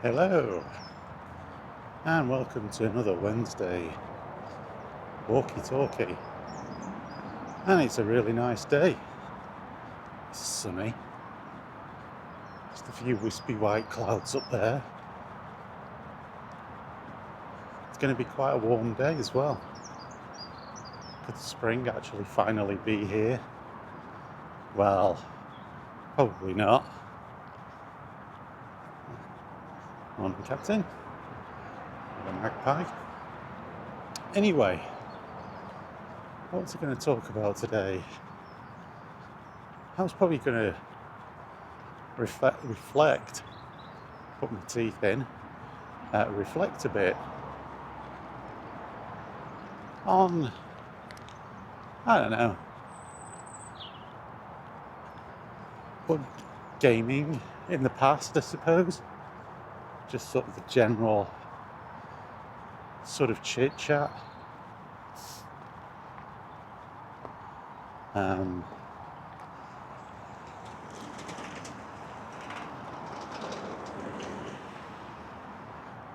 Hello, and welcome to another Wednesday Walkie Talkie. And it's a really nice day. It's sunny, just a few wispy white clouds up there. It's going to be quite a warm day as well. Could spring actually finally be here? Well, probably not. Morning, Captain. The magpie. Anyway, what was I going to talk about today? I was probably going to reflect, put my teeth in, reflect a bit on, I don't know, but gaming in the past, I suppose. Just sort of the general sort of chit chat. I've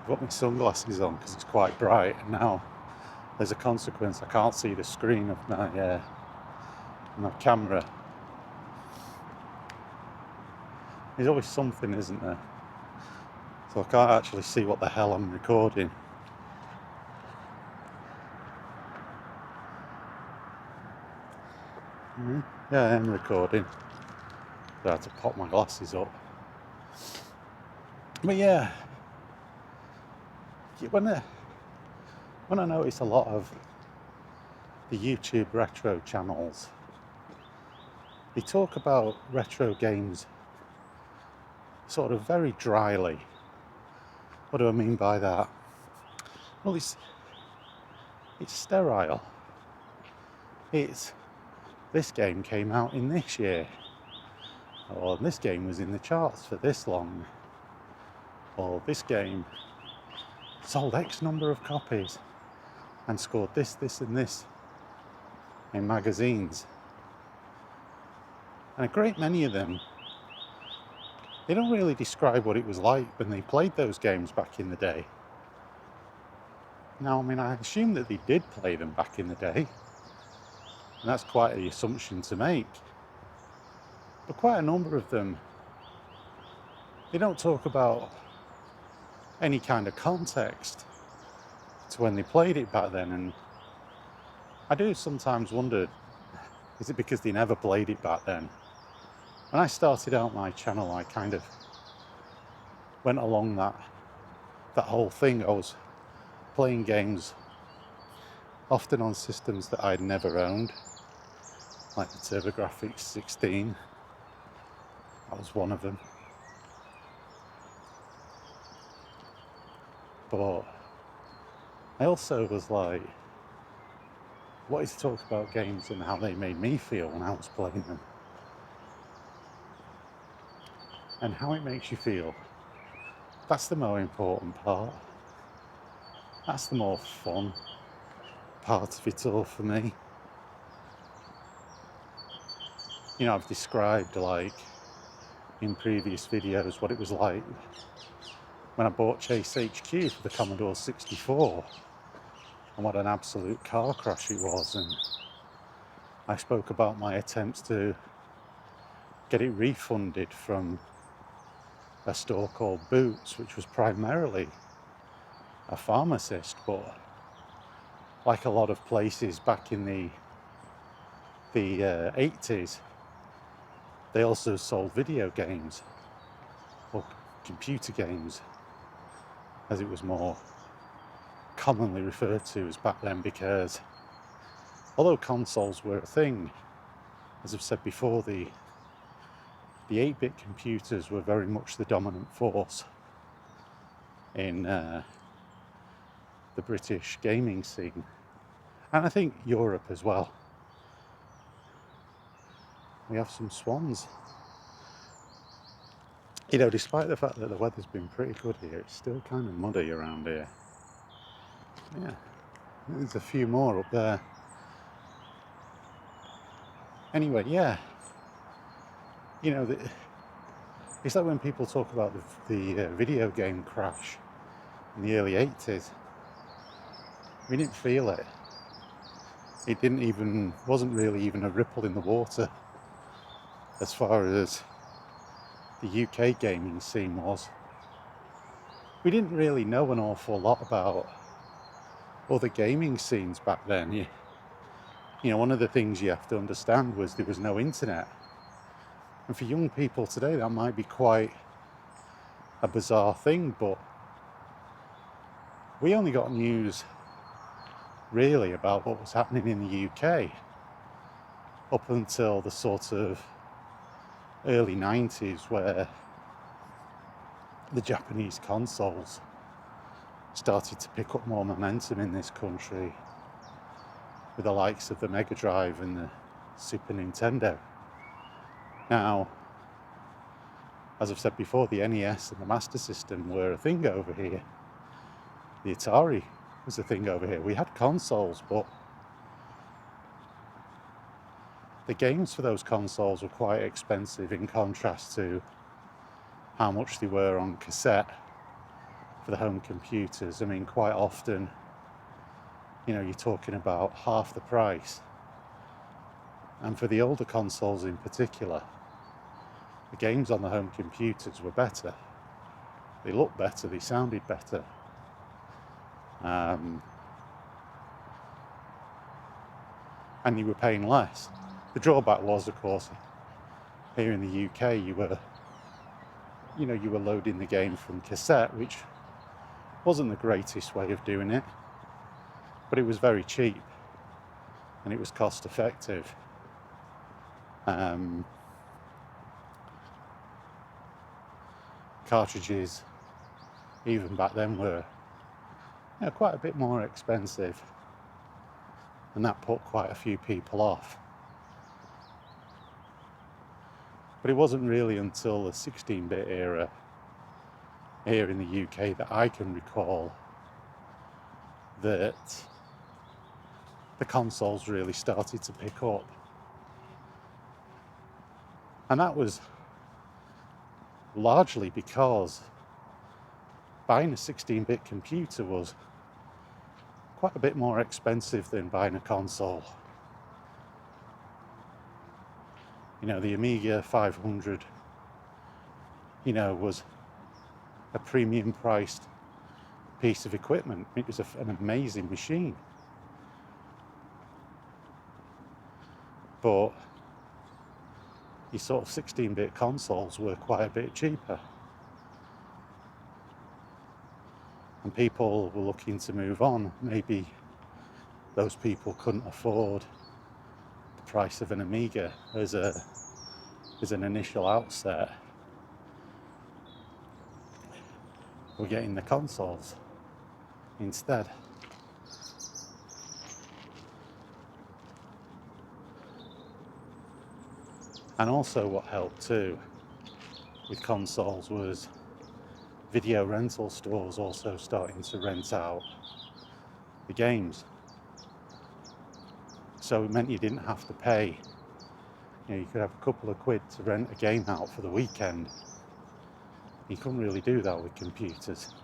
got my sunglasses on because it's quite bright, and now there's a consequence. I can't see the screen of my camera. There's always something, isn't there? So I can't actually see what the hell I'm recording. Yeah, I am recording. I had to pop my glasses up. But yeah, when I notice a lot of the YouTube retro channels, they talk about retro games sort of very dryly. What do I mean by that? Well, it's sterile. It's, this game came out in this year, or this game was in the charts for this long, or this game sold X number of copies and scored this and this in magazines. And a great many of them, they don't really describe what it was like when they played those games back in the day. Now, I mean, I assume that they did play them back in the day, and that's quite an assumption to make. But quite a number of them, they don't talk about any kind of context to when they played it back then. And I do sometimes wonder, is it because they never played it back then? When I started out my channel, I kind of went along that whole thing. I was playing games often on systems that I'd never owned, like the TurboGrafx 16. That was one of them. But I also was like, what is to talk about games and how they made me feel when I was playing them? And how it makes you feel. That's the more important part. That's the more fun part of it all for me. You know, I've described, like, in previous videos what it was like when I bought Chase HQ for the Commodore 64 and what an absolute car crash it was. And I spoke about my attempts to get it refunded from a store called Boots, which was primarily a pharmacist, but like a lot of places back in the 80s, they also sold video games, or computer games, as it was more commonly referred to as back then, because although consoles were a thing, as I've said before, the 8-bit computers were very much the dominant force in the British gaming scene, and I think Europe as well. We have some swans. You know, despite the fact that the weather's been pretty good here, it's still kind of muddy around here. Yeah, there's a few more up there. Anyway, yeah, you know, It's like when people talk about the video game crash in the early 80s. We didn't feel it. It wasn't really even a ripple in the water as far as the UK gaming scene was. We didn't really know an awful lot about other gaming scenes back then. You know, one of the things you have to understand was there was no internet. And for young people today, that might be quite a bizarre thing, but we only got news really about what was happening in the UK up until the sort of early 90s, where the Japanese consoles started to pick up more momentum in this country with the likes of the Mega Drive and the Super Nintendo. Now, as I've said before, the NES and the Master System were a thing over here. The Atari was a thing over here. We had consoles, but the games for those consoles were quite expensive in contrast to how much they were on cassette for the home computers. I mean, quite often, you know, you're talking about half the price. And for the older consoles in particular, the games on the home computers were better. They looked better, they sounded better. And you were paying less. The drawback was, of course, here in the UK, you were loading the game from cassette, which wasn't the greatest way of doing it, but it was very cheap and it was cost effective. Cartridges, even back then, were quite a bit more expensive, and that put quite a few people off. But it wasn't really until the 16-bit era here in the UK that I can recall that the consoles really started to pick up. And that was largely because buying a 16-bit computer was quite a bit more expensive than buying a console. You know, the Amiga 500, was a premium priced piece of equipment. It was an amazing machine. But your sort of 16-bit consoles were quite a bit cheaper. And people were looking to move on. Maybe those people couldn't afford the price of an Amiga as an initial outset. We're getting the consoles instead. And also what helped too with consoles was video rental stores also starting to rent out the games. So it meant you didn't have to pay. You could have a couple of quid to rent a game out for the weekend. You couldn't really do that with computers.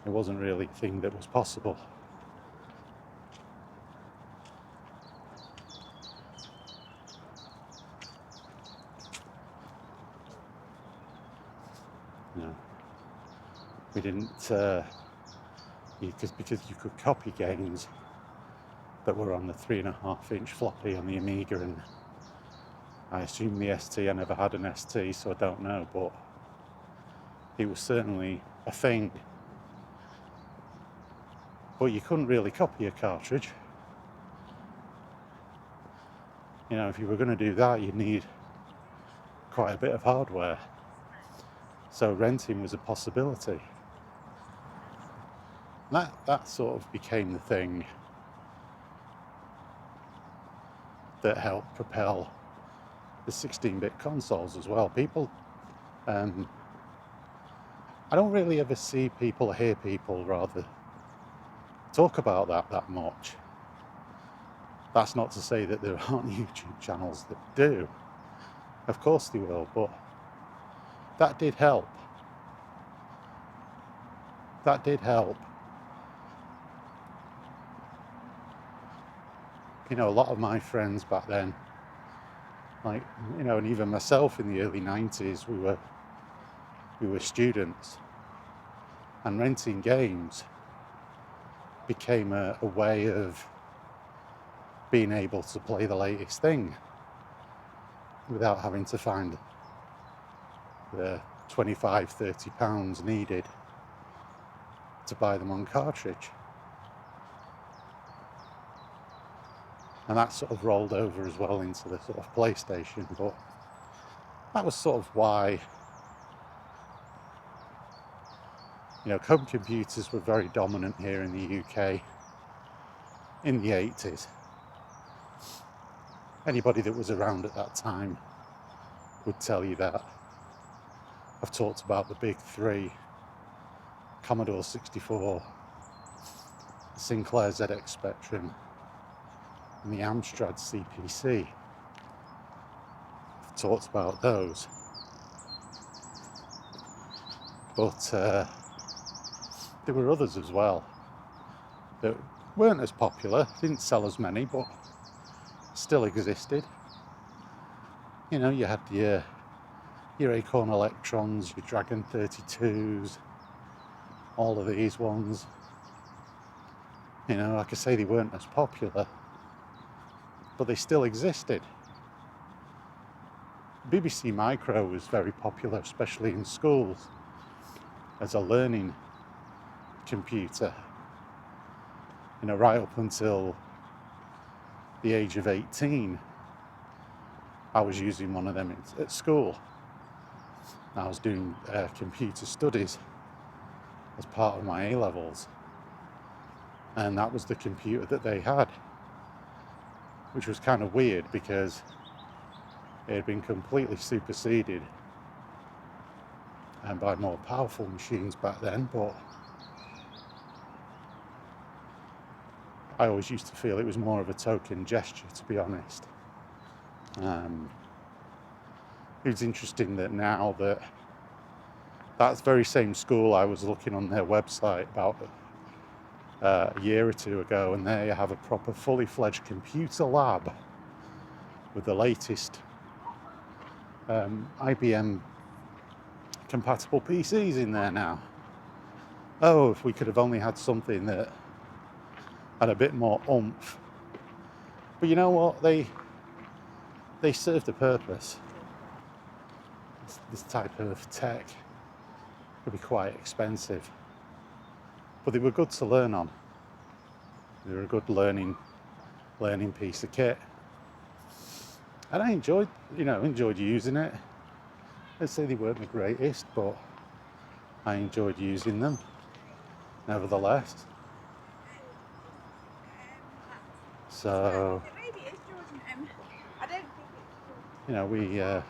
It wasn't really a thing that was possible. No. We didn't, because you could copy games that were on the 3.5-inch floppy on the Amiga, and I assume the ST, I never had an ST, so I don't know, but it was certainly a thing. But you couldn't really copy a cartridge. If you were going to do that, you'd need quite a bit of hardware. So renting was a possibility. That sort of became the thing that helped propel the 16-bit consoles as well. People, I don't really ever see people, hear people rather, talk about that much. That's not to say that there aren't YouTube channels that do. Of course they will, but that did help. That did help. You know, a lot of my friends back then, like, you know, and even myself in the early 90s, we were students, and renting games became a way of being able to play the latest thing without having to find the 25, £30 needed to buy them on cartridge. And that sort of rolled over as well into the sort of PlayStation, but that was sort of why, you know, home computers were very dominant here in the UK in the 80s. Anybody that was around at that time would tell you that. I've talked about the big three: Commodore 64, the Sinclair ZX Spectrum, and the Amstrad CPC. I've talked about those. But there were others as well that weren't as popular, didn't sell as many, but still existed. You know, you had your Acorn Electrons, your Dragon 32s, all of these ones. You know, like I say, they weren't as popular, but they still existed. BBC Micro was very popular, especially in schools, as a learning computer. You know, right up until the age of 18, I was using one of them at school. I was doing computer studies as part of my A-levels, and that was the computer that they had, which was kind of weird because it had been completely superseded and by more powerful machines back then, but I always used to feel it was more of a token gesture, to be honest. It's interesting that now that's very same school, I was looking on their website about a year or two ago, and they have a proper fully fledged computer lab with the latest IBM compatible PCs in there now. Oh, if we could have only had something that had a bit more oomph. But you know what? They served a purpose. This type of tech could be quite expensive, but they were good to learn on. They were a good learning piece of kit, and I enjoyed using it. Let's say they weren't the greatest, but I enjoyed using them nevertheless. So, you know,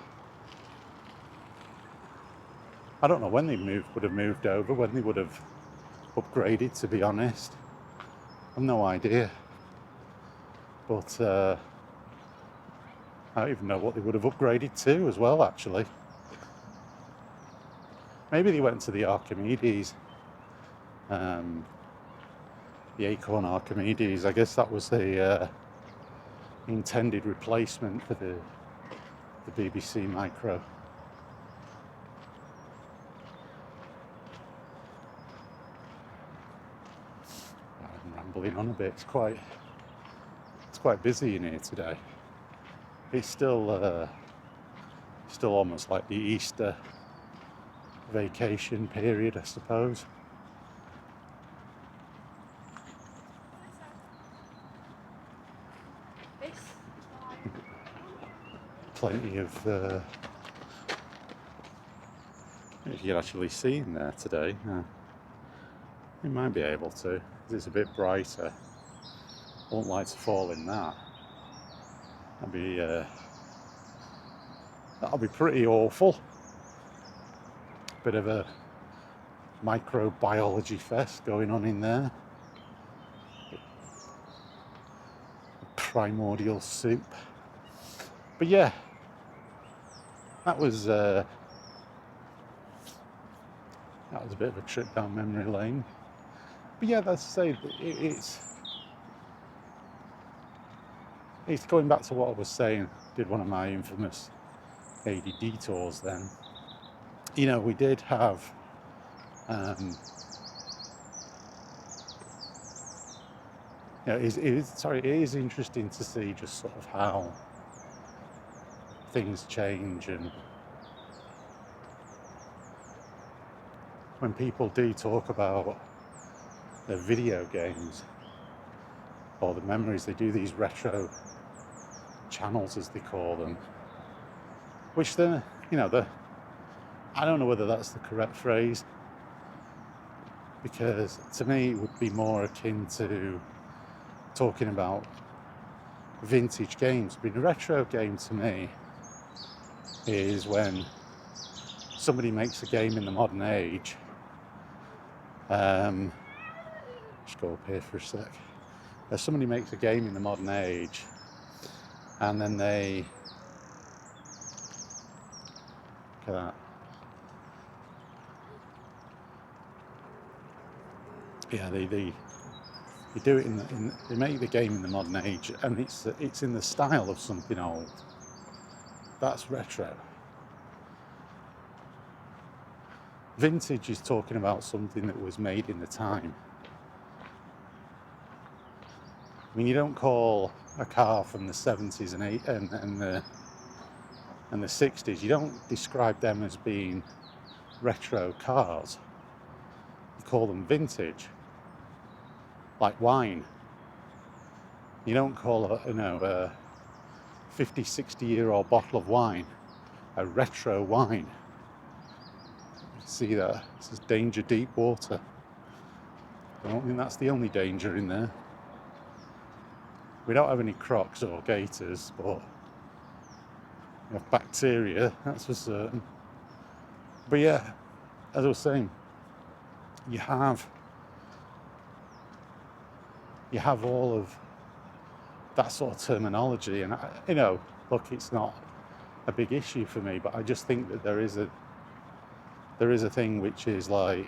I don't know when they would have moved over, when they would have upgraded, to be honest. I've no idea. But I don't even know what they would have upgraded to as well, actually. Maybe they went to the Archimedes, the Acorn Archimedes. I guess that was the intended replacement for the BBC Micro. I'm rambling on a bit. It's quite busy in here today. It's still almost like the Easter vacation period, I suppose. Plenty of if you can actually see in there today, you might be able to. It's a bit brighter. I won't like to fall in that. That'll be pretty awful. Bit of a microbiology fest going on in there. Primordial soup. But yeah, that was That was a bit of a trip down memory lane. But yeah, let's say it's going back to what I was saying. Did one of my infamous ADD tours then. You know, we did have you know, it is interesting to see just sort of how things change, and when people do talk about their video games or the memories, they do these retro channels, as they call them, which then, you know, I don't know whether that's the correct phrase, because to me it would be more akin to talking about vintage games. But a retro game to me is when somebody makes a game in the modern age. Just go up here for a sec. Somebody makes a game in the modern age, and then they look at that. Yeah, they do it they make the game in the modern age, and it's in the style of something old. That's retro. Vintage is talking about something that was made in the time. I mean, you don't call a car from the 70s and the 60s, you don't describe them as being retro cars. You call them vintage. Like wine. You don't call a 50, 60-year-old bottle of wine a retro wine. You see that? This is danger deep water. I don't think that's the only danger in there. We don't have any crocs or gators, but we have bacteria, that's for certain. But yeah, as I was saying, you have all of that sort of terminology, and you know, look, it's not a big issue for me, but I just think that there is a thing which is like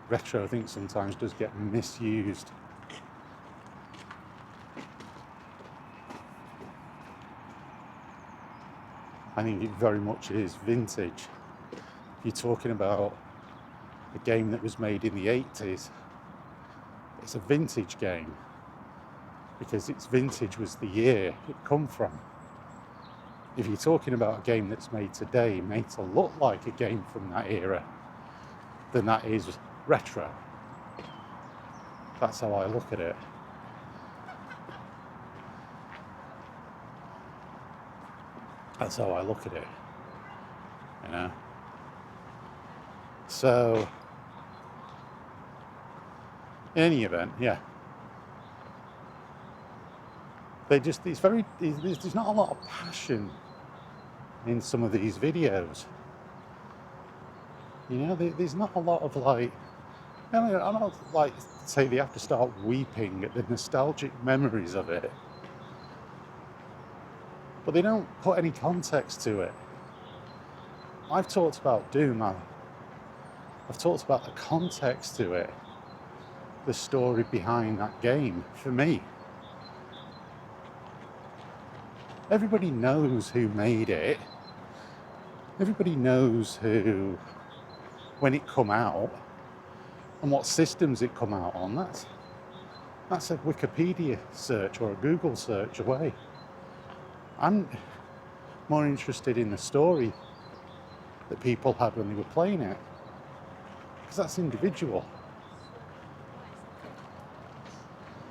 retro. I think sometimes does get misused. I think it very much is vintage. You're talking about a game that was made in the 80s. It's a vintage game because its vintage was the year it come from. If you're talking about a game that's made today, made to look like a game from that era, then that is retro. That's how I look at it. That's how I look at it, you know. So, in any event, yeah. There's not a lot of passion in some of these videos. You know, there's not a lot of like, I don't like say they have to start weeping at the nostalgic memories of it. But they don't put any context to it. I've talked about Doom, I've talked about the context to it, the story behind that game, for me. Everybody knows who made it. Everybody knows who, when it come out, and what systems it come out on. That's a Wikipedia search or a Google search away. I'm more interested in the story that people had when they were playing it, because that's individual.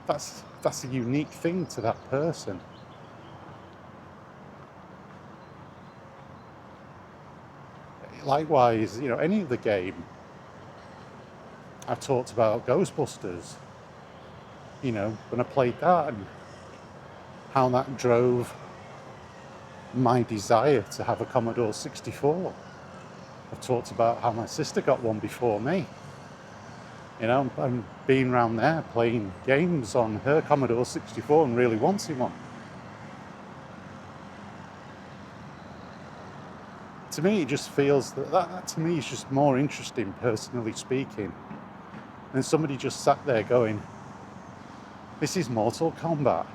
That's a unique thing to that person. Likewise, you know, any other game. I've talked about Ghostbusters, you know, when I played that and how that drove my desire to have a Commodore 64. I've talked about how my sister got one before me. You know, and being around there playing games on her Commodore 64 and really wanting one. to me, it just feels that to me is just more interesting, personally speaking, than somebody just sat there going, this is Mortal Kombat,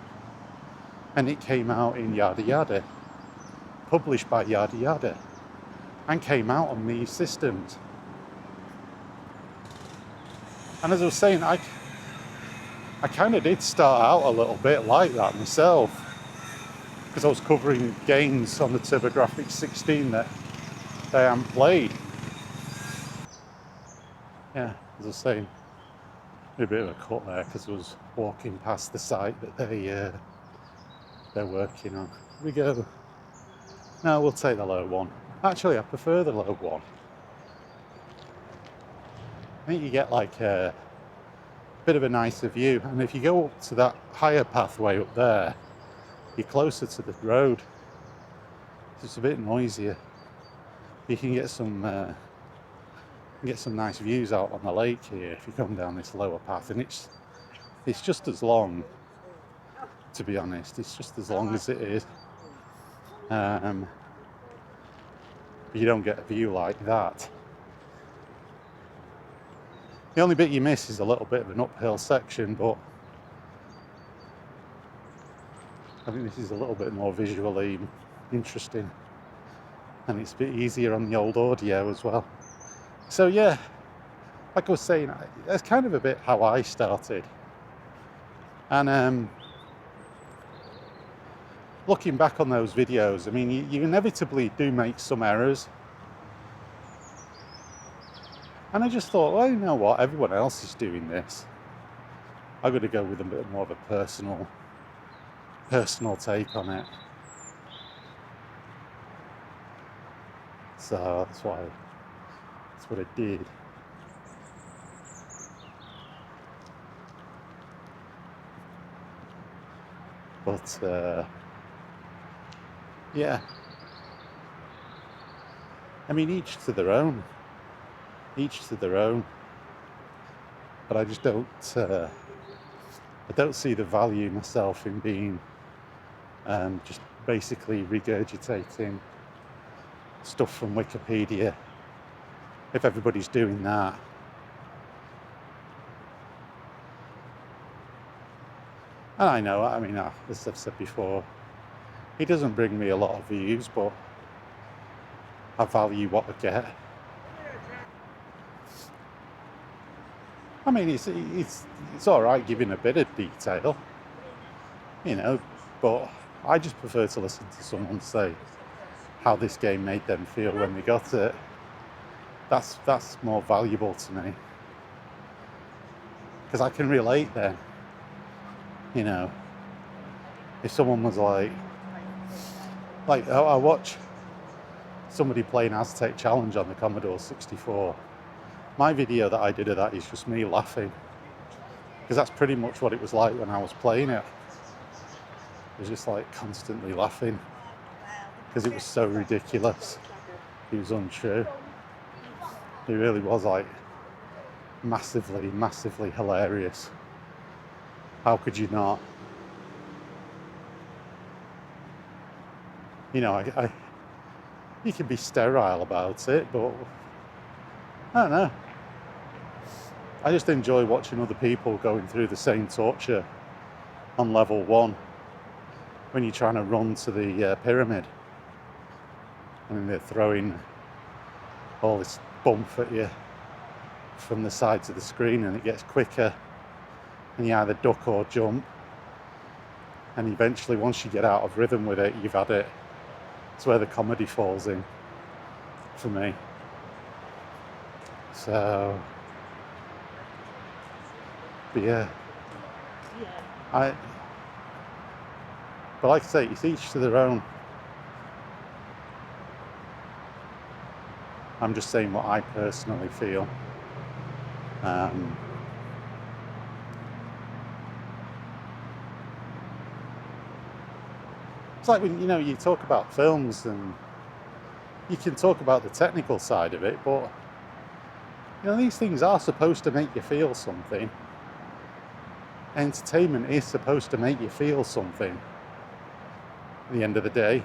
and it came out in yada yada, published by yada yada, and came out on these systems. And as I was saying, I kind of did start out a little bit like that myself, because I was covering games on the TurboGrafx 16 that I haven't played. Yeah, as I was saying, a bit of a cut there because I was walking past the site that they're working on. Here we go. No, we'll take the low one. Actually, I prefer the low one. I think you get like a bit of a nicer view, and if you go up to that higher pathway up there, you're closer to the road. It's a bit noisier. You can get some nice views out on the lake here if you come down this lower path, and it's just as long, to be honest. It's just as long as it is. But you don't get a view like that. The only bit you miss is a little bit of an uphill section, but I think this is a little bit more visually interesting, and it's a bit easier on the old audio as well. So yeah, like I was saying, that's kind of a bit how I started. And looking back on those videos, I mean, you inevitably do make some errors. And I just thought, well, you know what, everyone else is doing this. I've got to go with a bit more of a personal take on it. So that's what I did. But yeah, I mean, each to their own. But I just don't see the value myself in being just basically regurgitating stuff from Wikipedia. If everybody's doing that, and I know, I mean, as I've said before, it doesn't bring me a lot of views, but I value what I get. I mean, it's all right giving a bit of detail, you know, but I just prefer to listen to someone say how this game made them feel when they got it. That's more valuable to me, because I can relate then. You know, if someone was like I watch somebody playing Aztec Challenge on the Commodore 64. My video that I did of that is just me laughing, because that's pretty much what it was like when I was playing it. It was just like constantly laughing because it was so ridiculous. It was untrue. It really was like massively hilarious. How could you not? You know, you can be sterile about it, but I don't know. I just enjoy watching other people going through the same torture on level 1 when you're trying to run to the pyramid, and they're throwing all this bump at you from the sides of the screen, and it gets quicker, and you either duck or jump, and eventually once you get out of rhythm with it, you've had it. It's where the comedy falls in for me. So, but yeah, but like I say, it's each to their own. I'm just saying what I personally feel. It's like when, you know, you talk about films and you can talk about the technical side of it, but you know, these things are supposed to make you feel something. Entertainment is supposed to make you feel something at the end of the day.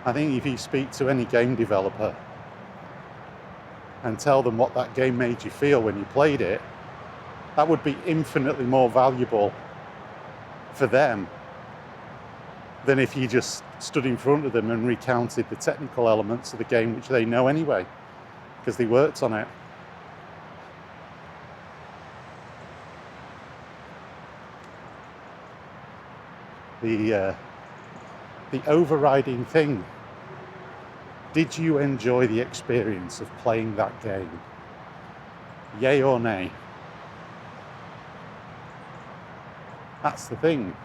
I think if you speak to any game developer and tell them what that game made you feel when you played it, that would be infinitely more valuable for them than if you just stood in front of them and recounted the technical elements of the game, which they know anyway, because they worked on it. The overriding thing, did you enjoy the experience of playing that game? Yay or nay? That's the thing.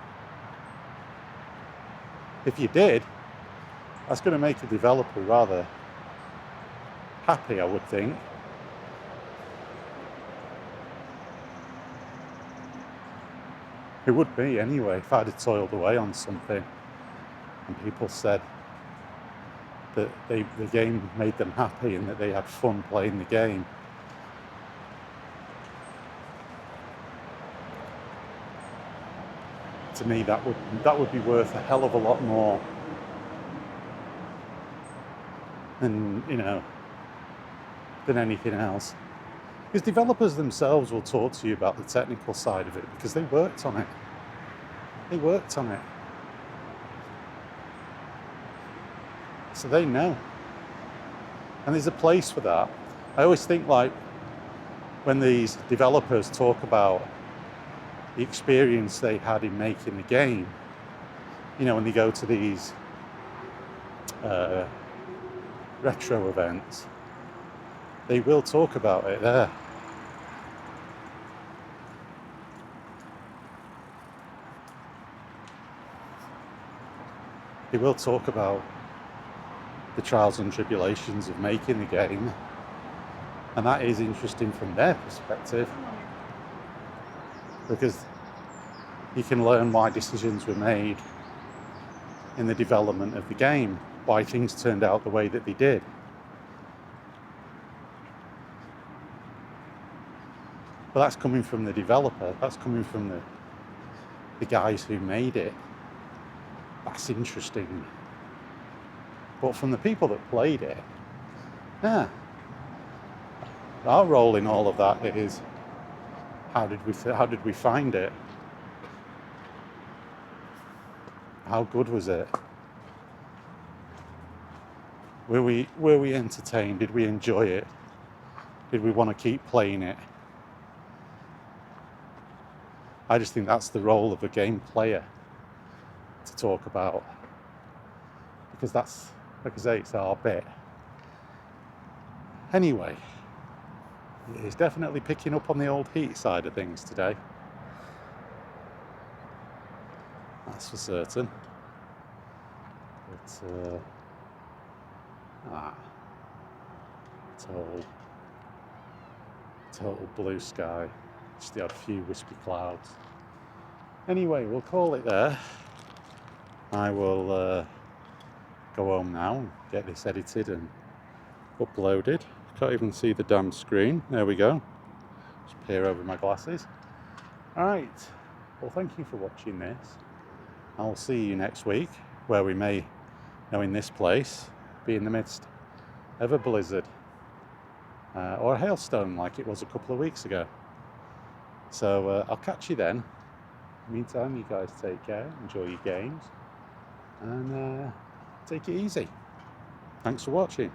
If you did, that's going to make a developer rather happy, I would think. It would be anyway, if I'd have toiled away on something and people said that the game made them happy and that they had fun playing the game. To me, that would be worth a hell of a lot more than, than anything else. Because developers themselves will talk to you about the technical side of it because they worked on it. They worked on it. So they know. And there's a place for that. I always think, like, when these developers talk about the experience they had in making the game, when they go to these retro events, they will talk about it there. They will talk about the trials and tribulations of making the game, and that is interesting from their perspective, because you can learn why decisions were made in the development of the game, why things turned out the way that they did. But that's coming from the developer, that's coming from the guys who made it. That's interesting. But from the people that played it, our role in all of that is, how did we find it? How good was it? Were we entertained? Did we enjoy it? Did we want to keep playing it? I just think that's the role of a game player to talk about, because that's, like I say, it's our bit. Anyway, it's definitely picking up on the old heat side of things today. That's for certain. But total blue sky. Just had a few wispy clouds. Anyway, we'll call it there. I will go home now and get this edited and uploaded. Can't even see the damn screen. There we go. Just peer over my glasses. Alright, well, thank you for watching this. I'll see you next week, where we may, in this place, be in the midst of a blizzard or a hailstone like it was a couple of weeks ago. So I'll catch you then. In the meantime, you guys take care, enjoy your games, and take it easy. Thanks for watching.